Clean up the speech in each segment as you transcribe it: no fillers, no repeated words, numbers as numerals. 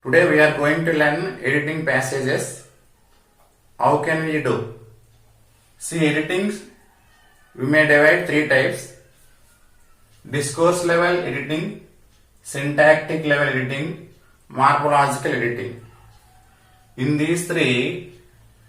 Today we are going to learn editing passages. How can we do? See, editing we may divide three types: discourse level editing, syntactic level editing, morphological editing. In these three,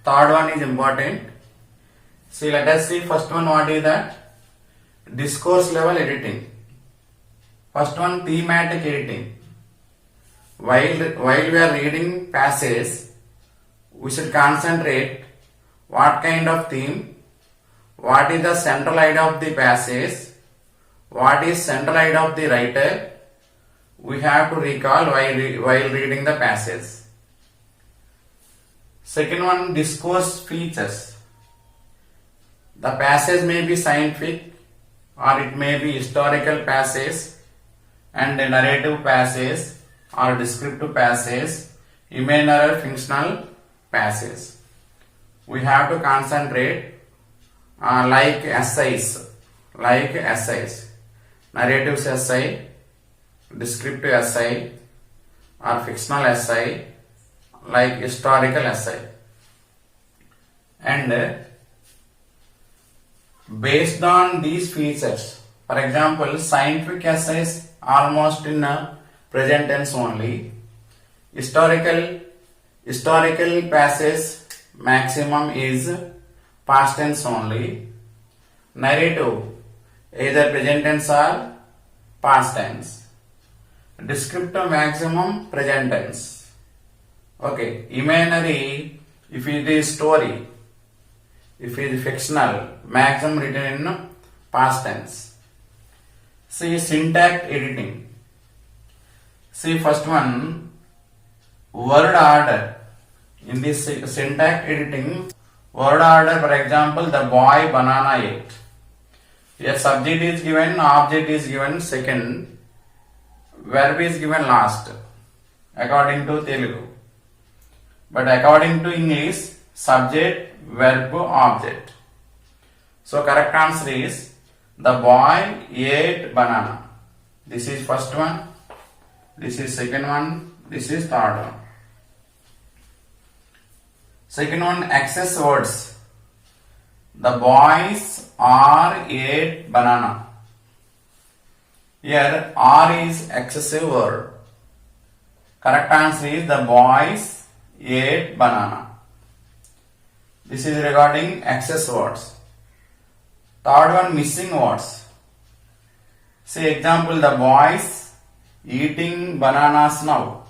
third one is important. See, let us see first one. What is that? Discourse level editing. First one, thematic editing. While we are reading passage, we should concentrate what kind of theme, what is the central idea of the passage, what is central idea of the writer. We have to recall while reading the passage. Second one, discourse features. The passage may be scientific or it may be historical passage and a narrative passage or descriptive passage, imaginary fictional passage. We have to concentrate like essays, narrative essay, descriptive essay or fictional essay, like historical essay. And based on these features, for example, scientific essays almost in present tense only. Historical passage maximum is past tense only. Narrative either present tense or past tense. Descriptive maximum present tense. Okay. Imaginary, if it is story, if it is fictional, maximum written in past tense. See, syntax editing. See, first one, word order. In this syntax editing, word order, for example, the boy banana ate. Here subject is given, object is given second, verb is given last, according to Telugu. But according to English, subject, verb, object. So correct answer is, the boy ate banana. This is first one. This is second one. This is third one. Second one, excess words. The boys are ate banana. Here are is excessive word. Correct answer is, the boys ate banana. This is regarding excess words. Third one, missing words. Say example, the boys eating bananas now.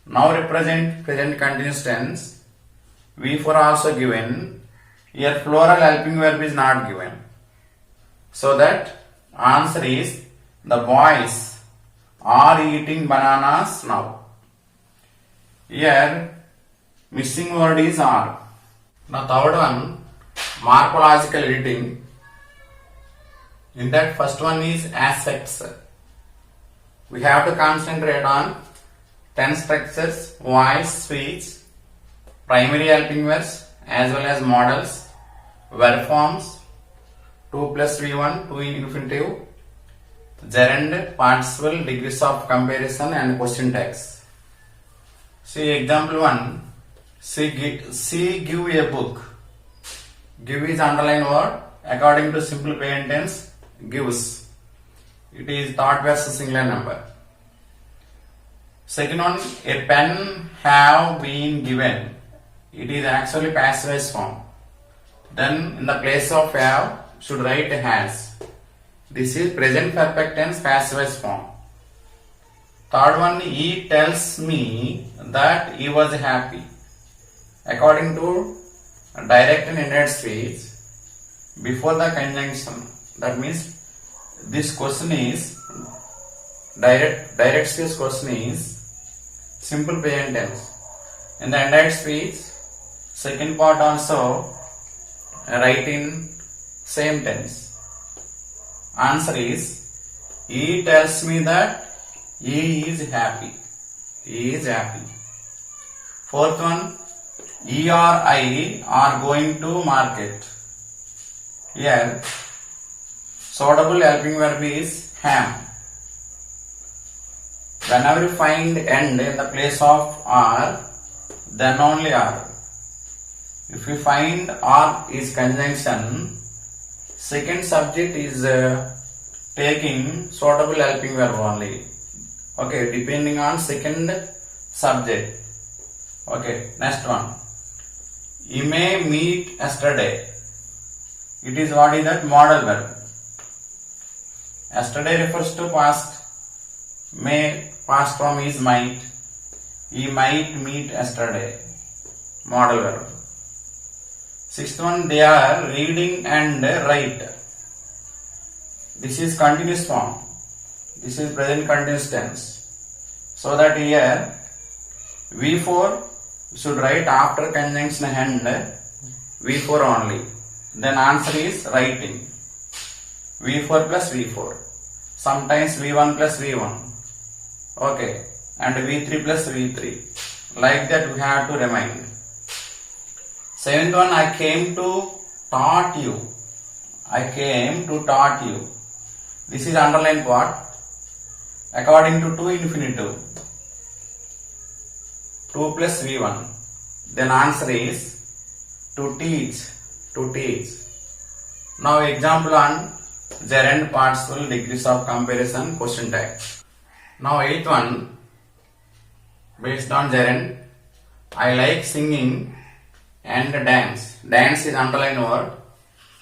Now represent present continuous tense. V4 also given. Here plural helping verb is not given. So that answer is, the boys are eating bananas now. Here missing word is are. Now third one, morphological editing. In that first one is aspects. We have to concentrate on tense structures, voice, speech, primary helping verbs as well as modals, verb forms, 2 plus V1, 2 in infinitive, gerund, participle, degrees of comparison and question tags. See example 1, see give a book. Give is underlined word. According to simple present tense, gives. It is third versus singular number. Second one, a pen have been given. It is actually passive voice form. Then in the place of have, should write has. This is present perfect tense passive voice form. Third one, he tells me that he was happy. According to direct and indirect speech, before the conjunction, that means this question is direct speech question is simple present tense. In the indirect speech, second part also write in same tense. Answer is, he tells me that he is happy. He is happy. Fourth one, he or I are going to market. Here suitable helping verb is ham. Whenever you find end in the place of R, then only R. If you find R is conjunction, second subject is taking suitable helping verb only. Okay, depending on second subject. Okay, next one. You may meet yesterday. It is what is that? Modal verb. Yesterday refers to past. May, past form is might. He might meet yesterday. Modal verb. Sixth one, they are reading and write. This is continuous form. This is present continuous tense. So that here V4 should write after conjunction and V4 only. Then answer is writing. V4 plus V4. Sometimes V1 plus V1. Okay. And V3 plus V3. Like that we have to remind. Seventh one, I came to taught you. I came to taught you. This is underlined part. According to 2 infinitive. 2 plus V1. Then answer is to teach. To teach. Now example on gerund participle degrees of comparison question tag. Now eighth one, based on gerund, I like singing and dance. Dance is underlined word.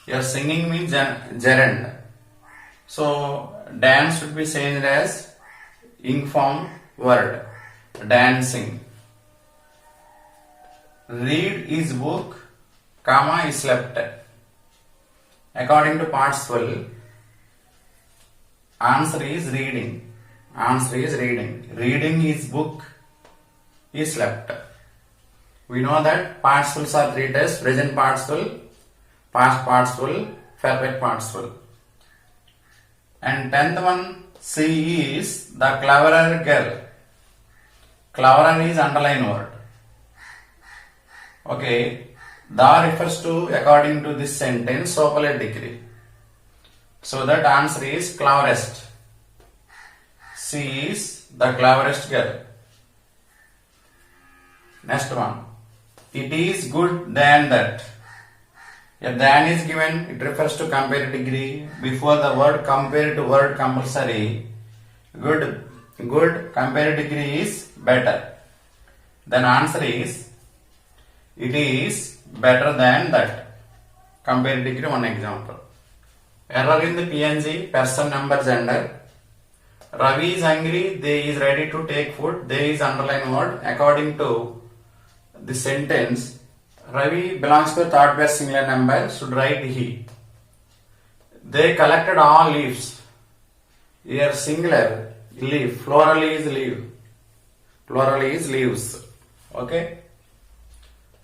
Your singing means gerund. So dance should be changed as ing form word. Dancing. Read is book, comma is left. According to participle, answer is reading. Answer is reading. Reading is book is left. We know that participles are 3 types: present participle, past participle, perfect participle. And 10th one, she is the cleverer girl. Cleverer is underlined word. Okay, the refers to, according to this sentence, superlative degree. So that answer is cleverest. She is the cleverest girl. Next one. It is good than that. A than is given, it refers to comparative degree. Before the word compare to word compulsory. Good comparative degree is better. Then answer is, it is better than that. Comparative degree, one example. Error in the PNG, person, number, gender. Ravi is hungry, they is ready to take food. They is underlined word. According to the sentence, Ravi belongs to third person singular number, should write he. They collected all leaves. Here singular, leaf, plural is leaf. Plural is leaves. Okay.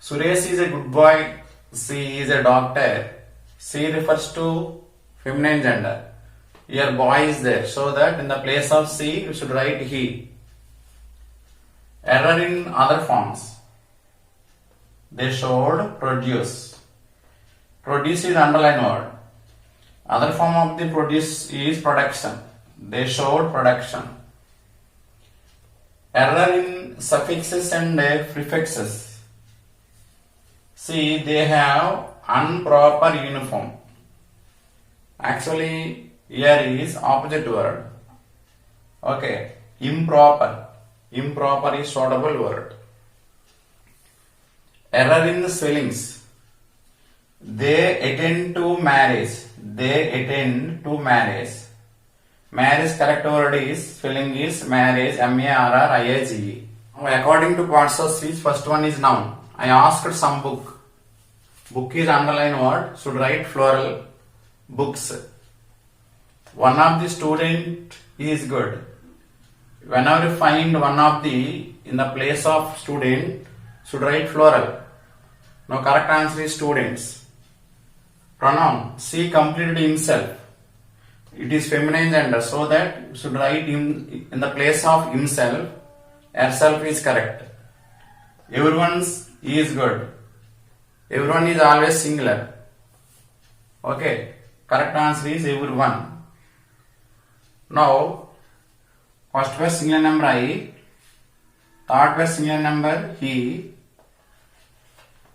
Suresh is a good boy, she is a doctor. She refers to feminine gender. Here boy is there, so that in the place of she, you should write he. Error in other forms. They showed produce. Produce is underlined word. Other form of the produce is production. They showed production. Error in suffixes and prefixes. See, they have improper uniform. Actually, here is opposite word. Okay, improper. Improper is suitable word. Error in the spellings. They attend to marriage. They attend to marriage. Marriage correct word is, spelling is marriage, M-A-R-R-I-A-G-E. According to parts of speech, first one is noun. I asked some book. Book is underlined word, should write plural, books. One of the student is good. Whenever you find one of the in the place of student, should write plural. Now correct answer is students. Pronoun, she completed himself. It is feminine gender, so that you should write him in the place of himself. Herself is correct. Everyone's is good. Everyone is always singular. Okay, correct answer is everyone. Now, First word singular number I, third word singular number he,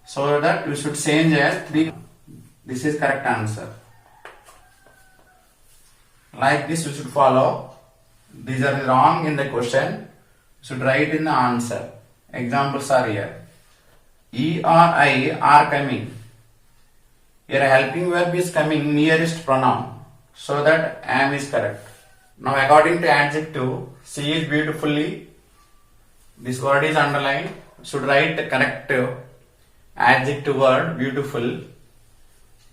so that you should change as 3. This is correct answer. Like this you should follow. These are wrong in the question. You should write in the answer. Examples are here. E or I are coming. Here a helping verb is coming nearest pronoun, so that am is correct. Now according to adjective, she is beautifully. This word is underlined. Should write the correct adjective word beautiful.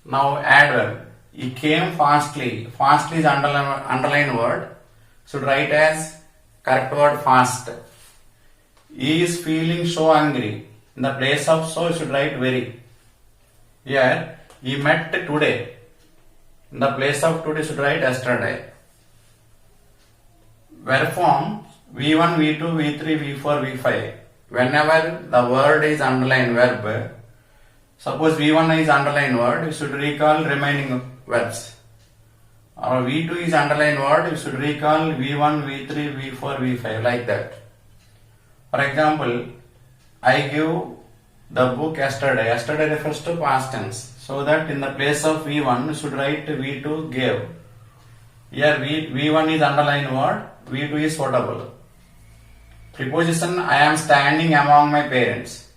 Now adverb. He came fastly. Fastly is underlined word. Should write as correct word fast. He is feeling so angry. In the place of so, you should write very. Here, he met today. In the place of today, you should write yesterday. Verb form V1, V2, V3, V4, V5. Whenever the word is underlined verb, suppose V1 is underlined word, you should recall remaining verbs. Or V2 is underlined word, you should recall V1, V3, V4, V5 like that. For example, I give the book yesterday. Yesterday refers to past tense. So that in the place of V1, you should write V2 gave. Here V1 is underlined word, V2 is suitable. Preposition I am standing among my parents.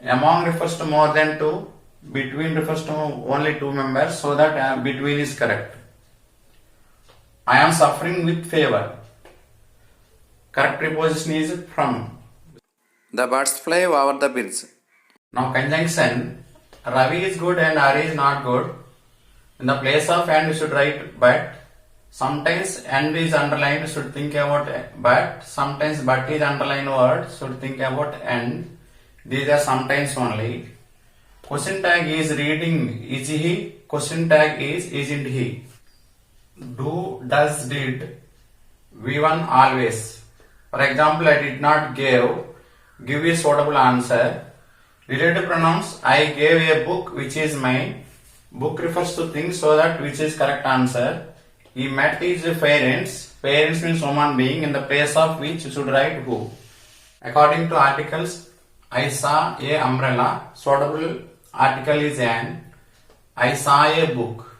Among refers to more than two. Between refers to only two members, so that between is correct. I am suffering with fever. Correct preposition is from. The birds fly over the bridge. Now conjunction. Ravi is good and Ari is not good. In the place of and you should write but. Sometimes and is underlined, should think about but. Sometimes but is underlined word, should think about and. These are sometimes only. Question tag is reading, is he? Question tag is isn't he? Do, does, did. V1 always. For example, I did not give a suitable answer. Related pronouns, I gave a book which is mine. Book refers to things, so that which is correct answer. He met his parents. Parents means human being. In the place of which you should write who. According to articles, I saw a umbrella. Suitable article is an. I saw a book.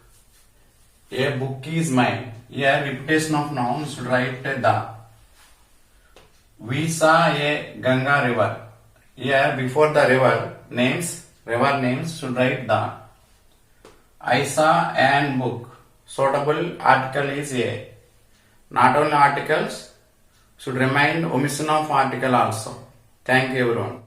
A book is mine. Here repetition of noun should write the. We saw a Ganga river. Here before the river names should write the. I saw an book. Suitable article is a. Not only articles should remain omission of article also. Thank you everyone.